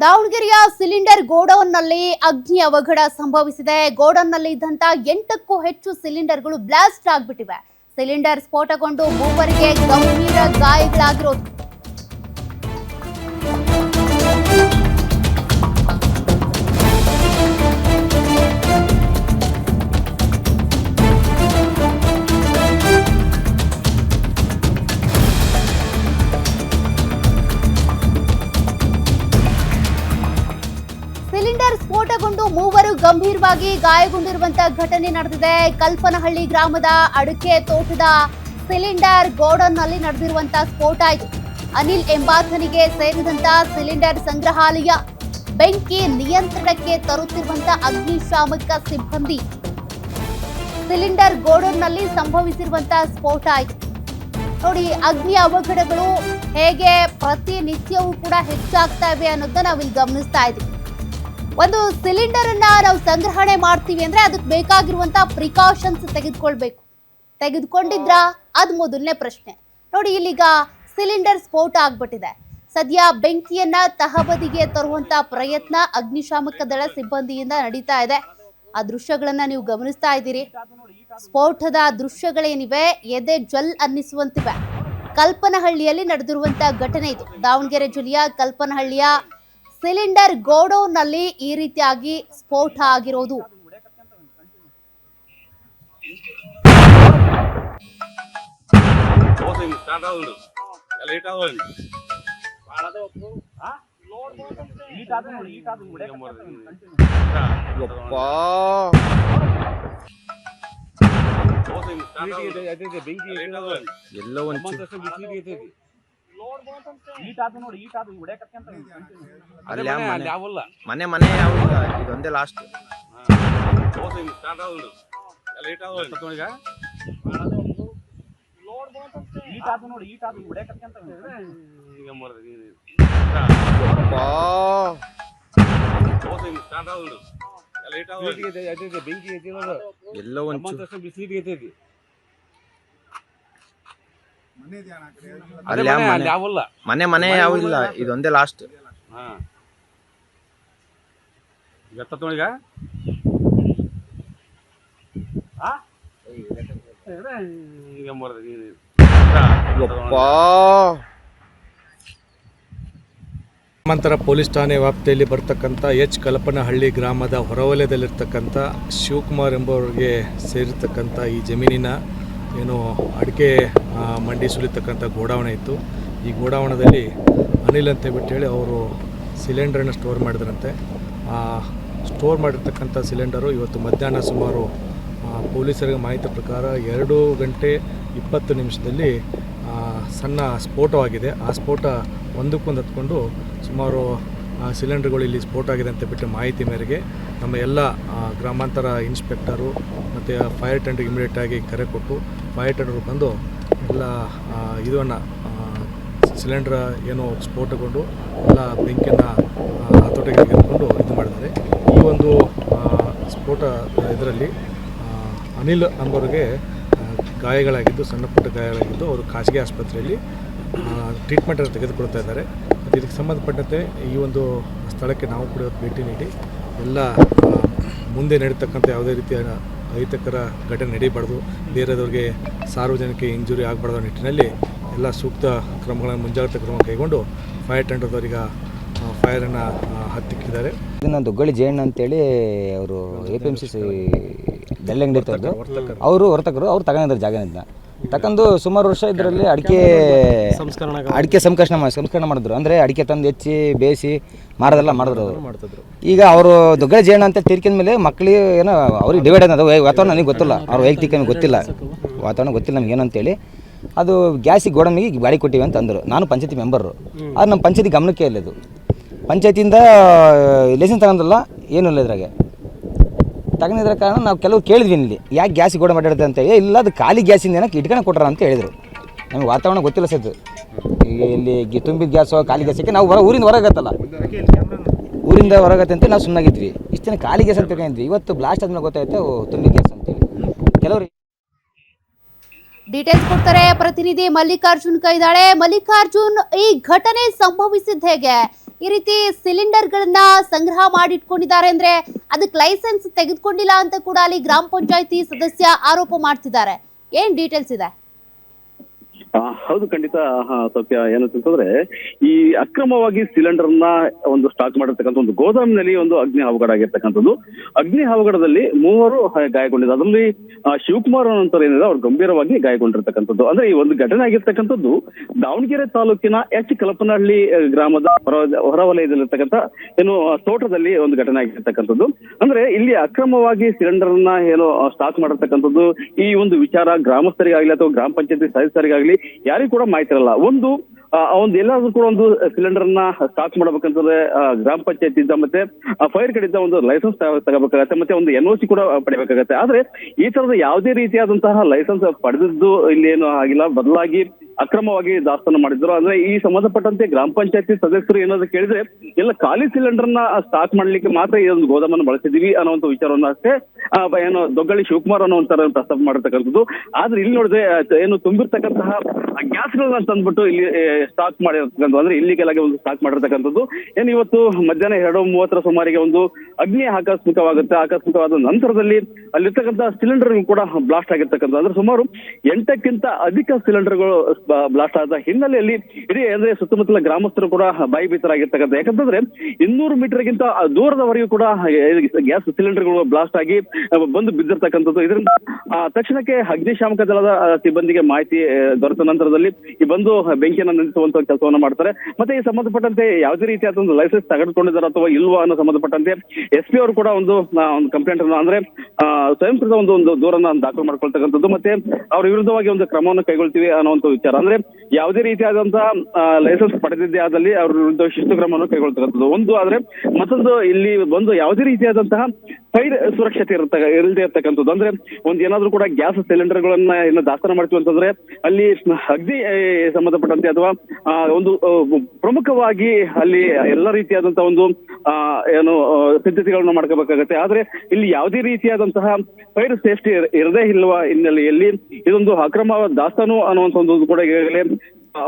ದಾವಣಗೆರೆಯ ಸಿಲಿಂಡರ್ ಗೋಡೌನ್ನಲ್ಲಿ ಅಗ್ನಿ ಅವಘಡ ಸಂಭವಿಸಿದೆ. ಗೋಡೌನ್ನಲ್ಲಿ ಇದ್ದಂತ 8ಕ್ಕೂ ಹೆಚ್ಚು ಸಿಲಿಂಡರ್ಗಳು ಬ್ಲಾಸ್ಟ್ ಆಗಿಬಿಟ್ಟಿವೆ. ಸಿಲಿಂಡರ್ ಸ್ಫೋಟಗೊಂಡು ಮೂವರಿಗೆ ಗಂಭೀರ ಗಾಯಗಳಾಗಿರೋದು. ಸಿಲಿಂಡರ್ ಸ್ಫೋಟಗೊಂಡು ಮೂವರು ಗಂಭೀರವಾಗಿ ಗಾಯಗೊಂಡಿರುವಂತಹ ಘಟನೆ ನಡೆದಿದೆ. ಕಲ್ಪನಹಳ್ಳಿ ಗ್ರಾಮದ ಅಡಿಕೆ ತೋಟದ ಸಿಲಿಂಡರ್ ಗೋಡೌನ್ನಲ್ಲಿ ನಡೆದಿರುವಂತಹ ಸ್ಫೋಟ ಇದು. ಅನಿಲ್ ಎಂಬಾತನಿಗೆ ಸೇರಿದಂತಹ ಸಿಲಿಂಡರ್ ಸಂಗ್ರಹಾಲಯ ಬೆಂಕಿ ನಿಯಂತ್ರಣಕ್ಕೆ ತರುತ್ತಿರುವಂತಹ ಅಗ್ನಿಶಾಮಕ ಸಿಬ್ಬಂದಿ. ಸಿಲಿಂಡರ್ ಗೋಡೌನ್ನಲ್ಲಿ ಸಂಭವಿಸಿರುವಂತಹ ಸ್ಫೋಟ ಇದು. ನೋಡಿ, ಅಗ್ನಿ ಅವಘಡಗಳು ಹೇಗೆ ಪ್ರತಿನಿತ್ಯವೂ ಕೂಡ ಹೆಚ್ಚಾಗ್ತಾ ಇವೆ ಅನ್ನೋದನ್ನ ನಾವಿಲ್ಲಿ ಗಮನಿಸ್ತಾ ಇದ್ದೀವಿ. ಒಂದು ಸಿಲಿಂಡರ್ ಅನ್ನ ನಾವು ಸಂಗ್ರಹಣೆ ಮಾಡ್ತೀವಿ ಅಂದ್ರೆ ಅದಕ್ಕೆ ಬೇಕಾಗಿರುವಂತಹ ಪ್ರಿಕಾಷನ್ಸ್ ತೆಗೆದುಕೊಂಡಿದ್ರಾ? ಅದು ಮೊದಲನೇ ಪ್ರಶ್ನೆ. ನೋಡಿ, ಇಲ್ಲಿಗ ಸಿಲಿಂಡರ್ ಸ್ಫೋಟ ಆಗ್ಬಿಟ್ಟಿದೆ. ಸದ್ಯ ಬೆಂಕಿಯನ್ನ ತಹಬದಿಗೆ ತರುವಂತಹ ಪ್ರಯತ್ನ ಅಗ್ನಿಶಾಮಕ ದಳ ಸಿಬ್ಬಂದಿಯಿಂದ ನಡೀತಾ ಇದೆ. ಆ ದೃಶ್ಯಗಳನ್ನ ನೀವು ಗಮನಿಸ್ತಾ ಇದ್ದೀರಿ. ಸ್ಫೋಟದ ದೃಶ್ಯಗಳೇನಿವೆ ಎದೆ ಜಲ್ ಅನ್ನಿಸುವಂತಿವೆ. ಕಲ್ಪನಹಳ್ಳಿಯಲ್ಲಿ ನಡೆದಿರುವಂತಹ ಘಟನೆ ಇದು. ದಾವಣಗೆರೆ ಜಿಲ್ಲೆಯ ಕಲ್ಪನಹಳ್ಳಿಯ ಸಿಲಿಂಡರ್ ಗೋಡೌನ್ನಲ್ಲಿ ಈ ರೀತಿಯಾಗಿ ಸ್ಫೋಟ ಆಗಿರೋದು. ಮನೆ ಮನೆ ಯಾವಿಲ್ಲ, ಇದೊಂದೇ ಲಾಸ್ಟ್. ಎಲ್ಲೋ ಒಂದು ಬಿಸಿಲಿಗೆ ಮನೆ ಮನೆ ಯಾವಿಲ್ಲ, ಇದೊಂದೇ ಲಾಸ್ಟ್. ಗ್ರಾಮಾಂತರ ಪೊಲೀಸ್ ಠಾಣೆ ವ್ಯಾಪ್ತಿಯಲ್ಲಿ ಬರ್ತಕ್ಕಂಥ ಕಲ್ಪನಹಳ್ಳಿ ಗ್ರಾಮದ ಹೊರವಲಯದಲ್ಲಿರ್ತಕ್ಕಂಥ ಶಿವಕುಮಾರ್ ಎಂಬುವರಿಗೆ ಸೇರಿರ್ತಕ್ಕಂಥ ಈ ಜಮೀನಿನ ಏನು ಅಡಿಕೆ ಮಂಡಿ ಸುಲಿತಕ್ಕಂಥ ಗೋಡಾವಣೆ ಇತ್ತು. ಈ ಗೋಡಾವಣದಲ್ಲಿ ಅನಿಲ್ ಅಂತ ಹೇಳಿ ಅವರು ಸಿಲಿಂಡರನ್ನು ಸ್ಟೋರ್ ಮಾಡಿದ್ರಂತೆ. ಸ್ಟೋರ್ ಮಾಡಿರ್ತಕ್ಕಂಥ ಸಿಲಿಂಡರು ಇವತ್ತು ಮಧ್ಯಾಹ್ನ ಸುಮಾರು ಪೊಲೀಸರಿಗೆ ಮಾಹಿತಿ ಪ್ರಕಾರ 2 ಗಂಟೆ 20 ನಿಮಿಷದಲ್ಲಿ ಸಣ್ಣ ಸ್ಫೋಟವಾಗಿದೆ. ಆ ಸ್ಫೋಟ ಒಂದಕ್ಕೊಂದು ಹತ್ಕೊಂಡು ಸುಮಾರು ಸಿಲಿಂಡರ್ಗಳು ಇಲ್ಲಿ ಸ್ಫೋಟ ಆಗಿದೆ ಅಂತ ಬಿಟ್ಟು ಮಾಹಿತಿ ಮೇರೆಗೆ ನಮ್ಮ ಎಲ್ಲ ಗ್ರಾಮಾಂತರ ಇನ್ಸ್ಪೆಕ್ಟರು ಮತ್ತು ಫೈರ್ ಟೆಂಡರ್ಗೆ ಇಮಿಡಿಯೇಟಾಗಿ ಕರೆ ಕೊಟ್ಟು ಫೈರ್ ಟೆಂಡರ್ ಬಂದು ಎಲ್ಲ ಇದನ್ನು ಸಿಲಿಂಡ್ರ್ ಏನು ಸ್ಫೋಟಗೊಂಡು ಎಲ್ಲ ಬೆಂಕಿಯನ್ನು ಹತೋಟಿಗೆ ತೆಗೆದುಕೊಂಡು ಇದು ಮಾಡಿದ್ದಾರೆ. ಈ ಒಂದು ಸ್ಫೋಟ ಇದರಲ್ಲಿ ಅನಿಲ್ ಎಂಬವರಿಗೆ ಗಾಯಗಳಾಗಿದ್ದು, ಸಣ್ಣ ಪುಟ್ಟ ಗಾಯಗಳಾಗಿದ್ದು, ಅವರು ಖಾಸಗಿ ಆಸ್ಪತ್ರೆಯಲ್ಲಿ ಟ್ರೀಟ್ಮೆಂಟನ್ನು ತೆಗೆದುಕೊಳ್ತಾ ಇದ್ದಾರೆ. ಮತ್ತು ಇದಕ್ಕೆ ಸಂಬಂಧಪಟ್ಟಂತೆ ಈ ಒಂದು ಸ್ಥಳಕ್ಕೆ ನಾವು ಕೂಡ ಭೇಟಿ ನೀಡಿ ಎಲ್ಲ ಮುಂದೆ ನಡೀತಕ್ಕಂಥ ಯಾವುದೇ ರೀತಿಯ ಅಹಿತಕರ ಘಟನೆ ನಡೀಬಾರ್ದು, ಬೇರೆದವ್ರಿಗೆ ಸಾರ್ವಜನಿಕ ಇಂಜುರಿ ಆಗಬಾರ್ದು ನಿಟ್ಟಿನಲ್ಲಿ ಎಲ್ಲ ಸೂಕ್ತ ಕ್ರಮಗಳನ್ನು ಮುಂಜಾಗ್ರತಾ ಕ್ರಮ ಕೈಗೊಂಡು ಫೈರ್ ಟೆಂಡರ್ದವರಿಗೆ ಫೈರನ್ನು ಹತ್ತಿಕ್ಕಿದ್ದಾರೆ. ಇದನ್ನು ದೊಗ್ಗಳಿ ಜಯಣ್ಣ ಅಂತೇಳಿ ಅವರು APMC ಬೆಳ್ಳಂಗಡಿ ತಂದು ಅವರು ಹೊರತಕರು ಅವ್ರು ತಗೊಂಡಿದ್ದಾರೆ ಜಾಗದಿಂದ ತಗೊಂಡು ಸುಮಾರು ವರ್ಷ ಇದರಲ್ಲಿ ಅಡಿಕೆ ಸಂಸ್ಕರಣೆ ಮಾಡಿದ್ರು. ಅಂದರೆ ಅಡಿಕೆ ತಂದು ಹೆಚ್ಚಿ ಬೇಯಿಸಿ ಮಾರೋದೆಲ್ಲ ಮಾಡಿದ್ರು ಅವರು. ಈಗ ಅವರು ದೊಗ್ಗಳಿ ಜಯಣ್ಣ ಅಂತ ತೀರ್ಕಿದ ಮೇಲೆ ಮಕ್ಕಳಿಗೆ ಏನೋ ಅವ್ರಿಗೆ ಡಿವೈಡ್ ಅನ್ನೋದು ವಾತಾವರಣ ನನಗೆ ಗೊತ್ತಿಲ್ಲ, ಅವ್ರ ವೈಯಕ್ತಿಕ ಗೊತ್ತಿಲ್ಲ, ವಾತಾವರಣ ಗೊತ್ತಿಲ್ಲ ನಮ್ಗೆ ಏನಂತೇಳಿ ಅದು ಗ್ಯಾಸಿಗೆ ಗೋಡಮಿಗೆ ಬಾಡಿ ಕೊಟ್ಟಿವಿ ಅಂತ ಅಂದರು. ನಾನು ಪಂಚಾಯತಿ ಮೆಂಬರು. ಅದು ನಮ್ಮ ಪಂಚಾಯತಿ ಗಮನಕ್ಕೆ ಇಲ್ಲ. ಇದು ಪಂಚಾಯತಿಯಿಂದ ಲೈಸೆನ್ಸ್ ತಗೊಂಡಲ್ಲ, ಏನೂ ಇಲ್ಲ ಇದ್ರಾಗೆ. ತಗೊಂಡಿದ್ರ ಕಾರಣ ನಾವು ಕೆಲವು ಕೇಳಿದ್ವಿ ಇಲ್ಲಿ ಯಾಕೆ ಗ್ಯಾಸಿಗೆ ಗೋಡ ಮಾಡಿರುತ್ತೆ ಅಂತ. ಇಲ್ಲ, ಅದು ಖಾಲಿ ಗ್ಯಾಸಿಂದ ಏನಕ್ಕೆ ಇಟ್ಕೊಂಡು ಕೊಟ್ಟಾರ ಅಂತ ಹೇಳಿದರು. ನಮಗೆ ವಾತಾವರಣ ಗೊತ್ತಿಲ್ಲ ಸದ್ದು. ಈಗ ಇಲ್ಲಿ ತುಂಬಿದ ಗ್ಯಾಸು ಖಾಲಿ ಗ್ಯಾಸಕ್ಕೆ ನಾವು ಊರಿಂದ ಹೊರಗತ್ತಲ್ಲ, ಊರಿಂದ ಹೊರಗತ್ತೆ ಅಂತ ನಾವು ಸುಮ್ಮನಾಗಿದ್ವಿ. ಇಷ್ಟು ದಿನ ಖಾಲಿ ಗ್ಯಾಸ್ ಅಂತ ತಿಳ್ಕೊಂಡಿದ್ವಿ. ಇವತ್ತು ಬ್ಲಾಸ್ಟ್ ಆದ್ಮೇಲೆ ಗೊತ್ತಾಯ್ತು ತುಂಬಿದ ಗ್ಯಾಸ್ ಅಂತೇಳಿ. ಕೆಲವರು ಡೀಟೇಲ್ಸ್ ಕೊಡ್ತಾರೆ ಪ್ರತಿನಿಧಿ ಮಲ್ಲಿಕಾರ್ಜುನ್ ಕೈದಾಳೆ. ಮಲ್ಲಿಕಾರ್ಜುನ್, ಈ ಘಟನೆ ಸಂಭವಿಸಿದ ಹೇಗೆ? ಈ ರೀತಿ ಸಿಲಿಂಡರ್ಗಳನ್ನ ಸಂಗ್ರಹ ಮಾಡಿಟ್ಕೊಂಡಿದ್ದಾರೆ ಅಂದ್ರೆ ಅದಕ್ಕೆ ಲೈಸೆನ್ಸ್ ತೆಗೆದುಕೊಂಡಿಲ್ಲ ಅಂತ ಕೂಡ ಅಲ್ಲಿ ಗ್ರಾಮ ಪಂಚಾಯತಿ ಸದಸ್ಯ ಆರೋಪ ಮಾಡ್ತಿದ್ದಾರೆ. ಏನ್ ಡೀಟೇಲ್ಸ್ ಇದೆ? ಹೌದು, ಖಂಡಿತ ಸೌಖ್ಯ. ಏನಂತಂದ್ರೆ ಈ ಅಕ್ರಮವಾಗಿ ಸಿಲಿಂಡರ್ ನ ಒಂದು ಸ್ಟಾಕ್ ಮಾಡಿರ್ತಕ್ಕಂಥ ಒಂದು ಗೋದಾಮಿನಲ್ಲಿ ಒಂದು ಅಗ್ನಿ ಅವಘಡ ಆಗಿರ್ತಕ್ಕಂಥದ್ದು. ಅಗ್ನಿ ಅವಘಡದಲ್ಲಿ 3 ಗಾಯಗೊಂಡಿದ್ದಾರೆ. ಅದರಲ್ಲಿ ಶಿವಕುಮಾರ್ ಅನ್ನೋಂಥವ್ರು ಏನಿದೆ ಅವ್ರು ಗಂಭೀರವಾಗಿ ಗಾಯಗೊಂಡಿರ್ತಕ್ಕಂಥದ್ದು. ಅಂದ್ರೆ ಈ ಒಂದು ಘಟನೆ ಆಗಿರ್ತಕ್ಕಂಥದ್ದು ದಾವಣಗೆರೆ ತಾಲೂಕಿನ ಎಚ್ ಕಲಪನಹಳ್ಳಿ ಗ್ರಾಮದ ಹೊರವಲಯದಲ್ಲಿರ್ತಕ್ಕಂಥ ತೋಟದಲ್ಲಿ ಒಂದು ಘಟನೆ ಆಗಿರ್ತಕ್ಕಂಥದ್ದು. ಅಂದ್ರೆ ಇಲ್ಲಿ ಅಕ್ರಮವಾಗಿ ಸಿಲಿಂಡರ್ ನ ಸ್ಟಾಕ್ ಮಾಡಿರ್ತಕ್ಕಂಥದ್ದು. ಈ ಒಂದು ವಿಚಾರ ಗ್ರಾಮಸ್ಥರಿಗಾಗ್ಲಿ ಅಥವಾ ಗ್ರಾಮ ಪಂಚಾಯತಿ ಸದಸ್ಯರಿಗಾಗ್ಲಿ ಯಾರಿಗೂ ಕೂಡ ಮಾಹಿತಿ ಇರಲ್ಲ. ಒಂದು ಎಲ್ಲಾದ್ರೂ ಕೂಡ ಒಂದು ಸಿಲಿಂಡರ್ ನ ಸ್ಟಾಕ್ ಮಾಡ್ಬೇಕಂತಂದ್ರೆ ಗ್ರಾಮ ಪಂಚಾಯತ್ ಇದ್ದ ಮತ್ತೆ ಫೈರ್ ಕಡೆಯಿಂದ ಒಂದು ಲೈಸೆನ್ಸ್ ತಗೋಬೇಕಾಗತ್ತೆ, ಮತ್ತೆ ಒಂದು NOC ಕೂಡ ಪಡಿಬೇಕಾಗತ್ತೆ. ಆದ್ರೆ ಈ ತರದ ಯಾವುದೇ ರೀತಿಯಾದಂತಹ ಲೈಸೆನ್ಸ್ ಪಡೆದಿದ್ದು ಇಲ್ಲಿ ಏನು ಆಗಿಲ್ಲ, ಬದಲಾಗಿ ಅಕ್ರಮವಾಗಿ ದಾಸ್ತಾನು ಮಾಡಿದ್ರು. ಅಂದ್ರೆ ಈ ಸಂಬಂಧಪಟ್ಟಂತೆ ಗ್ರಾಮ ಪಂಚಾಯತಿ ಸದಸ್ಯರು ಏನಾದ್ರು ಕೇಳಿದ್ರೆ ಎಲ್ಲ ಖಾಲಿ ಸಿಲಿಂಡರ್ ನ ಸ್ಟಾಕ್ ಮಾಡ್ಲಿಕ್ಕೆ ಮಾತ್ರ ಈ ಒಂದು ಗೋದಾಮನ್ನು ಬಳಸಿದೀವಿ ಅನ್ನುವಂತ ವಿಚಾರವನ್ನ ಅಷ್ಟೇ ದೊಗ್ಗಳಿ ಶಿವಕುಮಾರ್ ಅನ್ನುವಂತ ಪ್ರಸ್ತಾಪ ಮಾಡಿರ್ತಕ್ಕಂಥದ್ದು. ಆದ್ರೆ ಇಲ್ಲಿ ನೋಡಿದ್ರೆ ತುಂಬಿರ್ತಕ್ಕಂತಹ ಗ್ಯಾಸ್ಗಳನ್ನ ತಂದ್ಬಿಟ್ಟು ಇಲ್ಲಿ ಸ್ಟಾಕ್ ಮಾಡಿರ್ತಕ್ಕಂಥ, ಅಂದ್ರೆ ಇಲ್ಲಿಗೆಲ್ಲಾಗೆ ಒಂದು ಸ್ಟಾಕ್ ಮಾಡಿರ್ತಕ್ಕಂಥದ್ದು. ಇವತ್ತು ಮಧ್ಯಾಹ್ನ 2:30 ಸುಮಾರಿಗೆ ಒಂದು ಅಗ್ನಿ ಆಕಸ್ಮಿಕವಾದ ನಂತರದಲ್ಲಿ ಅಲ್ಲಿರ್ತಕ್ಕಂಥ ಸಿಲಿಂಡರ್ ಕೂಡ ಬ್ಲಾಸ್ಟ್ ಆಗಿರ್ತಕ್ಕಂಥ. ಅಂದ್ರೆ ಸುಮಾರು 8ಕ್ಕಿಂತ ಅಧಿಕ ಸಿಲಿಂಡರ್ಗಳು ಬ್ಲಾಸ್ಟ್ ಆದ ಹಿನ್ನೆಲೆಯಲ್ಲಿ ಇಡೀ ಅಂದ್ರೆ ಸುತ್ತಮುತ್ತಲ ಗ್ರಾಮಸ್ಥರು ಕೂಡ ಭಯಭೀತರಾಗಿರ್ತಕ್ಕಂಥ. ಯಾಕಂತಂದ್ರೆ 200 ಮೀಟರ್ಗಿಂತ ದೂರದವರೆಗೂ ಕೂಡ ಗ್ಯಾಸ್ ಸಿಲಿಂಡರ್ಗಳು ಬ್ಲಾಸ್ಟ್ ಆಗಿ ಬಂದು ಬಿದ್ದಿರ್ತಕ್ಕಂಥದ್ದು. ಇದರಿಂದ ತಕ್ಷಣಕ್ಕೆ ಅಗ್ನಿಶಾಮಕ ದಳದ ಸಿಬ್ಬಂದಿಗೆ ಮಾಹಿತಿ ದೊರೆತ ನಂತರದಲ್ಲಿ ಈ ಬಂದು ಬೆಂಕಿಯನ್ನು ನಂದಿಸುವಂತ ಕೆಲಸವನ್ನ ಮಾಡ್ತಾರೆ. ಮತ್ತೆ ಈ ಸಂಬಂಧಪಟ್ಟಂತೆ ಯಾವುದೇ ರೀತಿಯಾದ ಒಂದು ಲೈಸೆನ್ಸ್ ತೆಗೆದುಕೊಂಡಿದ್ದಾರೆ ಅಥವಾ ಇಲ್ವಾ ಅನ್ನೋ ಸಂಬಂಧಪಟ್ಟಂತೆ SP ಅವರು ಕೂಡ ಒಂದು ಕಂಪ್ಲೇಂಟ್ ಅನ್ನು ಅಂದ್ರೆ ಸ್ವಯಂಕೃತ ಒಂದು ದೂರನ್ನ ದಾಖಲು ಮಾಡ್ಕೊಳ್ತಕ್ಕಂಥದ್ದು. ಮತ್ತೆ ಅವ್ರ ವಿರುದ್ಧವಾಗಿ ಒಂದು ಕ್ರಮವನ್ನು ಕೈಗೊಳ್ತೀವಿ ಅನ್ನುವಂತ ವಿಚಾರ. ಅಂದ್ರೆ ಯಾವುದೇ ರೀತಿಯಾದಂತಹ ಲೈಸೆನ್ಸ್ ಪಡೆದಿದ್ದೇ ಆದಲ್ಲಿ ಅವ್ರ ವಿರುದ್ಧ ಶಿಸ್ತು ಕ್ರಮವನ್ನು ಕೈಗೊಳ್ತಕ್ಕಂಥದ್ದು ಒಂದು. ಆದ್ರೆ ಮತ್ತೊಂದು ಇಲ್ಲಿ ಬಂದು ಯಾವುದೇ ರೀತಿಯಾದಂತಹ ಫೈರ್ ಸುರಕ್ಷತೆ ಇಲ್ಲದೆ ಇರ್ತಕ್ಕಂಥದ್ದು. ಅಂದ್ರೆ ಒಂದು ಏನಾದ್ರೂ ಕೂಡ ಗ್ಯಾಸ್ ಸಿಲಿಂಡರ್ಗಳನ್ನ ದಾಸ್ತಾನು ಮಾಡ್ತೀವಿ ಅಂತಂದ್ರೆ ಅಲ್ಲಿ ಅಗ್ನಿ ಸಂಬಂಧಪಟ್ಟಂತೆ ಅಥವಾ ಒಂದು ಪ್ರಮುಖವಾಗಿ ಅಲ್ಲಿ ಎಲ್ಲ ರೀತಿಯಾದಂತಹ ಒಂದು ಸಿದ್ಧತೆಗಳನ್ನ ಮಾಡ್ಕೋಬೇಕಾಗತ್ತೆ. ಆದ್ರೆ ಇಲ್ಲಿ ಯಾವುದೇ ರೀತಿಯಾದಂತಹ ಫೈರ್ ಸೇಫ್ಟಿ ಇರದೇ ಇಲ್ವ ಹಿನ್ನೆಲೆಯಲ್ಲಿ ಇದೊಂದು ಅಕ್ರಮ ದಾಸ್ತಾನು ಅನ್ನುವಂತ ಒಂದು ಕೂಡ ಈಗಾಗಲೇ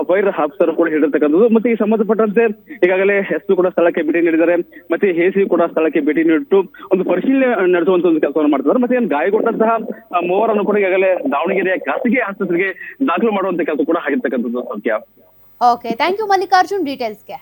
ಫೈರ್ ಆಫೀಸರ್ ಕೂಡ ಹೇಳಿರ್ತಕ್ಕಂಥದ್ದು. ಮತ್ತೆ ಈ ಸಂಬಂಧಪಟ್ಟಂತೆ ಈಗಾಗಲೇ SP ಕೂಡ ಸ್ಥಳಕ್ಕೆ ಭೇಟಿ ನೀಡಿದ್ದಾರೆ, ಮತ್ತೆ AC ಕೂಡ ಸ್ಥಳಕ್ಕೆ ಭೇಟಿ ನೀಡಿಟ್ಟು ಒಂದು ಪರಿಶೀಲನೆ ನಡೆಸುವಂತ ಒಂದು ಕೆಲಸವನ್ನು ಮಾಡ್ತಿದ್ದಾರೆ. ಮತ್ತೆ ಗಾಯಗೊಂಡಂತಹ 3 ಕೂಡ ಈಗಾಗಲೇ ದಾವಣಗೆರೆಯ ಖಾಸಗಿ ಆಸ್ಪತ್ರೆಗೆ ದಾಖಲು ಮಾಡುವಂತ ಕೆಲಸ ಕೂಡ ಆಗಿರ್ತಕ್ಕಂಥದ್ದು. Okay, thank you Mallikarjun ಡೀಟೇಲ್ಸ್ಗೆ.